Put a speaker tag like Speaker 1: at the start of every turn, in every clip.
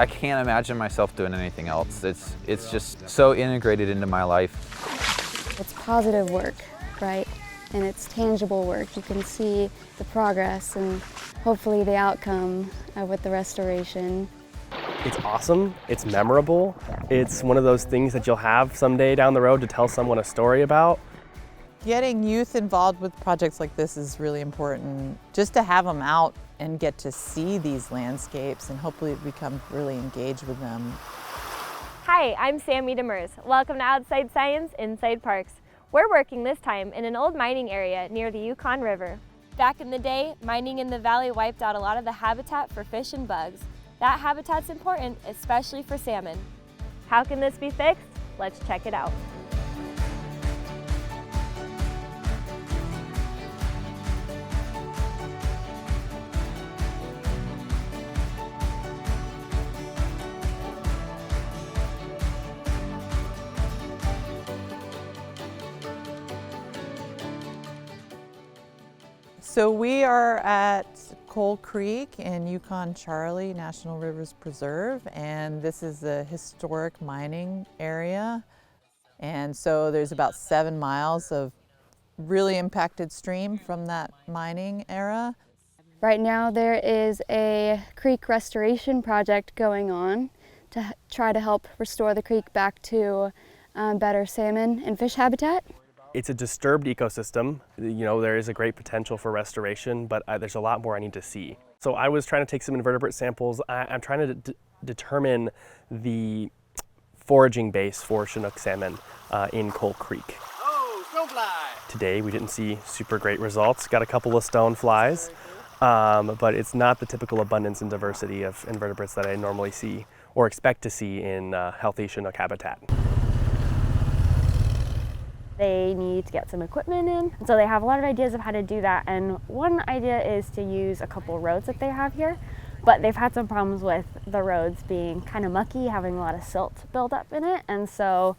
Speaker 1: I can't imagine myself doing anything else. It's just so integrated into my life.
Speaker 2: It's positive work, right? And it's tangible work. You can see the progress and hopefully the outcome with the restoration.
Speaker 3: It's awesome, it's memorable, it's one of those things that you'll have someday down the road to tell someone a story about.
Speaker 4: Getting youth involved with projects like this is really important, just to have them out and get to see these landscapes and hopefully become really engaged with them.
Speaker 5: Hi, I'm Sammy Demers. Welcome to Outside Science, Inside Parks. We're working this time in an old mining area near the Yukon River. Back in the day, mining in the valley wiped out a lot of the habitat for fish and bugs. That habitat's important, especially for salmon. How can this be fixed? Let's check it out.
Speaker 4: So we are at Coal Creek in Yukon-Charley National Rivers Preserve, and this is a historic mining area. And so there's about 7 miles of really impacted stream from that mining era.
Speaker 2: Right now there is a creek restoration project going on to try to help restore the creek back to better salmon and fish habitat.
Speaker 3: It's a disturbed ecosystem. You know, there is a great potential for restoration, but there's a lot more I need to see. So I was trying to take some invertebrate samples. I'm trying to determine the foraging base for Chinook salmon in Coal Creek.
Speaker 6: Oh, stonefly!
Speaker 3: Today we didn't see super great results. Got a couple of stoneflies, but it's not the typical abundance and diversity of invertebrates that I normally see or expect to see in healthy Chinook habitat.
Speaker 5: They need to get some equipment in, and so they have a lot of ideas of how to do that, and one idea is to use a couple roads that they have here, but they've had some problems with the roads being kind of mucky, having a lot of silt build up in it, and so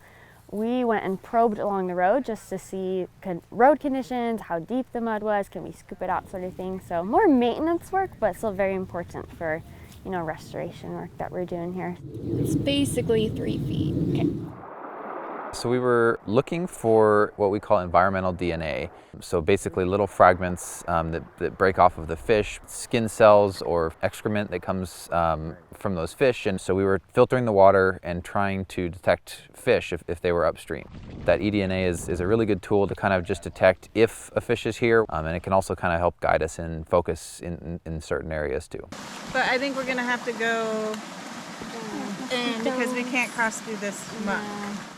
Speaker 5: we went and probed along the road just to see road conditions, how deep the mud was, can we scoop it out, sort of thing. So more maintenance work, but still very important for, you know, restoration work that we're doing here.
Speaker 2: It's basically 3 feet.
Speaker 5: Okay.
Speaker 1: So we were looking for what we call environmental DNA. So basically little fragments that break off of the fish, skin cells or excrement that comes from those fish. And so we were filtering the water and trying to detect fish if they were upstream. That eDNA is a really good tool to kind of just detect if a fish is here, and it can also kind of help guide us and focus in certain areas too.
Speaker 7: But I think we're gonna have to go in because we can't cross through this muck.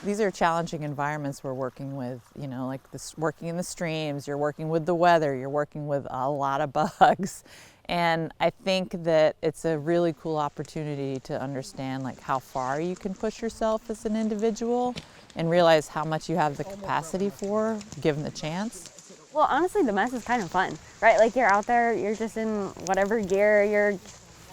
Speaker 4: These are challenging environments we're working with, you know, like this, working in the streams, you're working with the weather, you're working with a lot of bugs. And I think that it's a really cool opportunity to understand like how far you can push yourself as an individual and realize how much you have the capacity for, given the chance.
Speaker 5: Well, honestly, the mess is kind of fun, right? Like you're out there, you're just in whatever gear, you're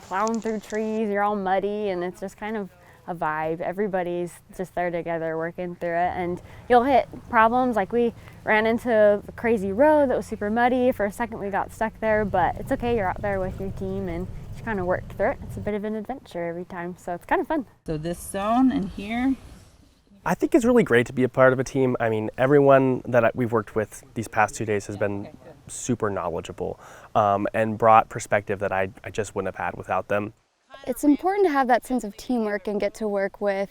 Speaker 5: plowing through trees, you're all muddy, and it's just kind of a vibe. Everybody's just there together working through it, and you'll hit problems. Like we ran into a crazy road that was super muddy. For a second we got stuck there, but it's okay, you're out there with your team and you kind of work through it. It's a bit of an adventure every time, so it's kind of fun.
Speaker 7: So this zone and here.
Speaker 3: I think it's really great to be a part of a team. I mean, everyone that we've worked with these past 2 days has been super knowledgeable and brought perspective that I just wouldn't have had without them.
Speaker 2: It's important to have that sense of teamwork and get to work with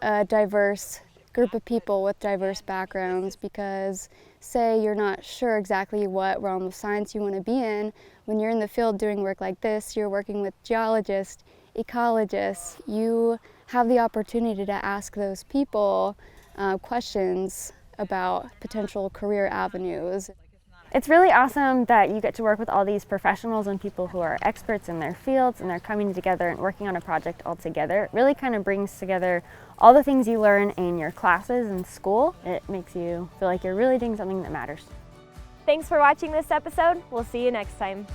Speaker 2: a diverse group of people with diverse backgrounds, because say you're not sure exactly what realm of science you want to be in, when you're in the field doing work like this, you're working with geologists, ecologists, you have the opportunity to ask those people questions about potential career avenues.
Speaker 5: It's really awesome that you get to work with all these professionals and people who are experts in their fields, and they're coming together and working on a project all together. It really kind of brings together all the things you learn in your classes in school. It makes you feel like you're really doing something that matters. Thanks for watching this episode. We'll see you next time.